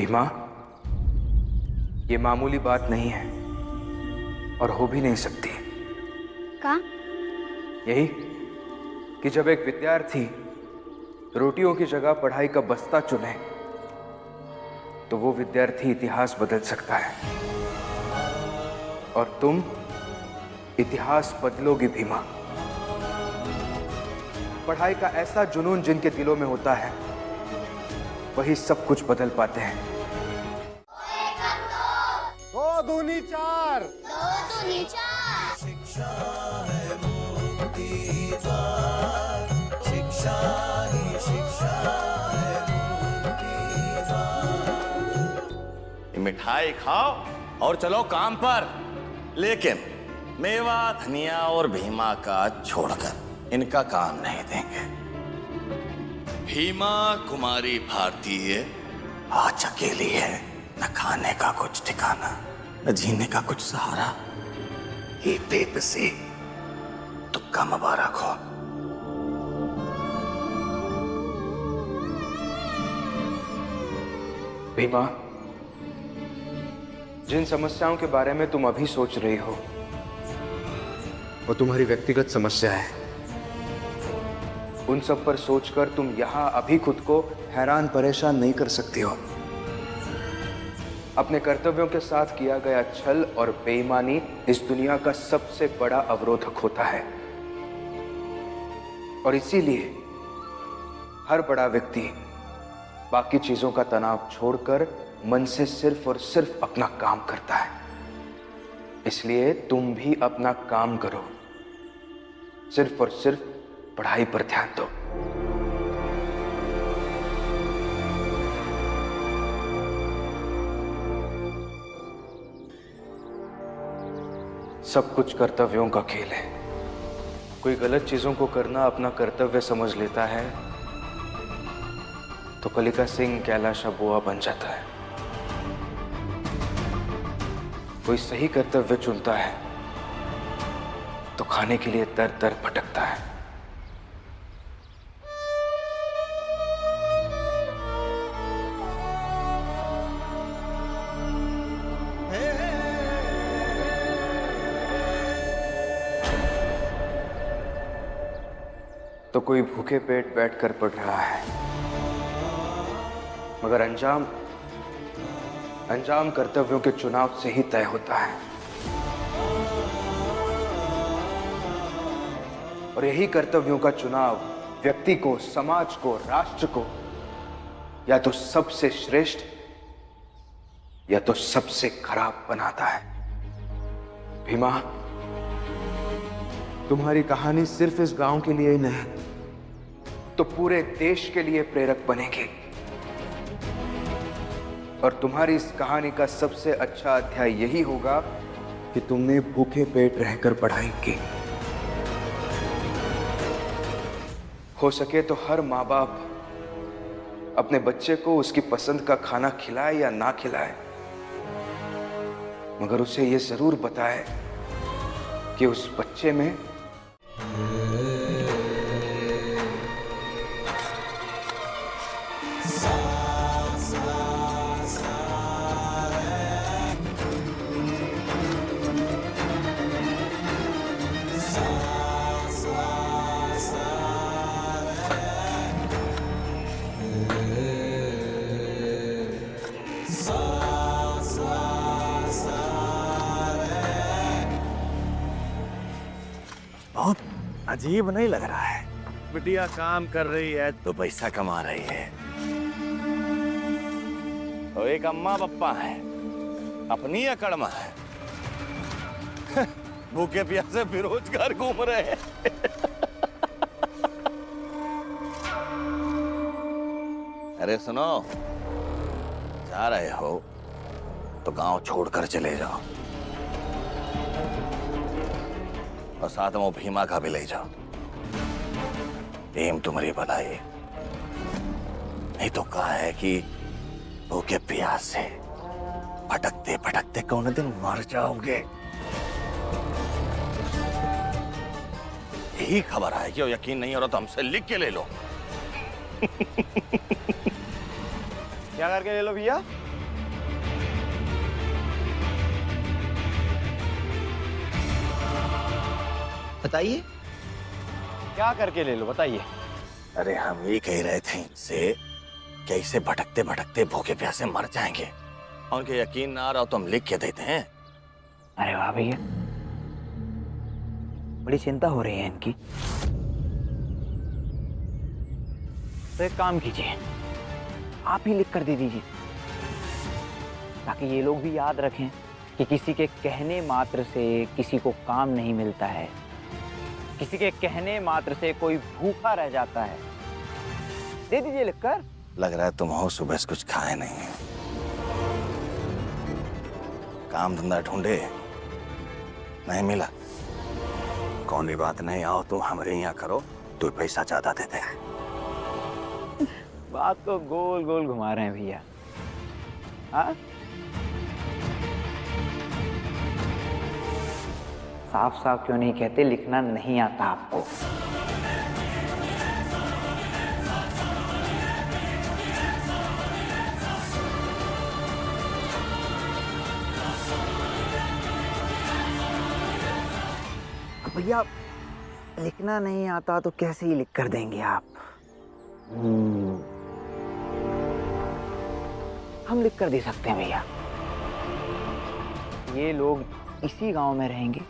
भीमा, ये मामूली बात नहीं है और हो भी नहीं सकती। का? यही कि जब एक विद्यार्थी रोटियों की जगह पढ़ाई का बस्ता चुने तो वो विद्यार्थी इतिहास बदल सकता है, और तुम इतिहास बदलोगी भीमा। पढ़ाई का ऐसा जुनून जिनके दिलों में होता है वही सब कुछ बदल पाते हैं। 2 दूनी 4। 2 दूनी 4। शिक्षा है मुक्ति द्वार, शिक्षा ही शिक्षा है मुक्ति द्वार। मिठाई खाओ और चलो काम पर, लेकिन मेवा, धनिया और भीमा का छोड़कर इनका काम नहीं देंगे। भीमा कुमारी भारतीय आज अकेली है, न खाने का कुछ ठिकाना, न जीने का कुछ सहारा। ये बेबसी तुक्का मुबारक हो। भीमा, जिन समस्याओं के बारे में तुम अभी सोच रही हो वो तुम्हारी व्यक्तिगत समस्या है। उन सब पर सोचकर तुम यहां अभी खुद को हैरान परेशान नहीं कर सकती हो। अपने कर्तव्यों के साथ किया गया छल और बेईमानी इस दुनिया का सबसे बड़ा अवरोधक होता है, और इसीलिए हर बड़ा व्यक्ति बाकी चीजों का तनाव छोड़कर मन से सिर्फ और सिर्फ अपना काम करता है। इसलिए तुम भी अपना काम करो, सिर्फ और सिर्फ पढ़ाई पर ध्यान दो। सब कुछ कर्तव्यों का खेल है। कोई गलत चीजों को करना अपना कर्तव्य समझ लेता है तो कलिका सिंह कैलाश बुआ बन जाता है। कोई सही कर्तव्य चुनता है तो खाने के लिए दर दर भटकता है। तो कोई भूखे पेट बैठकर पढ़ रहा है, मगर अंजाम कर्तव्यों के चुनाव से ही तय होता है। और यही कर्तव्यों का चुनाव व्यक्ति को, समाज को, राष्ट्र को या तो सबसे श्रेष्ठ या तो सबसे खराब बनाता है। भीमा, तुम्हारी कहानी सिर्फ इस गांव के लिए ही नहीं तो पूरे देश के लिए प्रेरक बनेगी। और तुम्हारी इस कहानी का सबसे अच्छा अध्याय यही होगा कि तुमने भूखे पेट रहकर पढ़ाई की। हो सके तो हर माँ बाप अपने बच्चे को उसकी पसंद का खाना खिलाए या ना खिलाए, मगर उसे यह जरूर बताए कि उस बच्चे में बहुत अजीब नहीं लग रहा है? बिटिया काम कर रही है तो पैसा कमा रही है, तो एक अम्मा पप्पा है, अपनी अकड़मा है। भूखे प्यासे बेरोजगार घूम रहे हैं। अरे सुनो, जा रहे हो तो गांव छोड़कर चले जाओ, और साथ में वो भीमा का भी ले जाओ। एम तुम्हारी भलाई, नहीं तो कहा है कि भूखे प्यास से भटकते भटकते कौन दिन मर जाओगे। यही खबर है कि यकीन नहीं हो रहा तो हमसे लिख के ले लो। क्या करके ले लो भैया? बताइए क्या करके ले लो, बताइए। अरे हम ये कह रहे थे इनसे कि इसे भटकते भटकते भूखे प्यासे मर जाएंगे। उनके यकीन ना आ रहा हो तो हम लिख के देते हैं। अरे वाह भैया, बड़ी चिंता हो रही है इनकी। तो एक काम कीजिए, आप ही लिख कर दे दीजिए, ताकि ये लोग भी याद रखें कि किसी के कहने मात्र से किसी को काम नहीं मिलता है, किसी के कहने मात्र से कोई भूखा रह जाता है। दे दीजिए लिखकर। लग रहा है तुम हो सुबह से कुछ खाए नहीं। काम धंधा ढूंढे, नहीं मिला। कौन भी बात नहीं, आओ तुम हमारे यहाँ करो, तो पैसा ज्यादा देते हैं। बात को गोल गोल घुमा रहे हैं भैया। हाँ, साफ साफ क्यों नहीं कहते लिखना नहीं आता आपको? भैया लिखना नहीं आता तो कैसे ही लिख कर देंगे आप? हम लिख कर दे सकते हैं भैया। ये लोग इसी गांव में रहेंगे,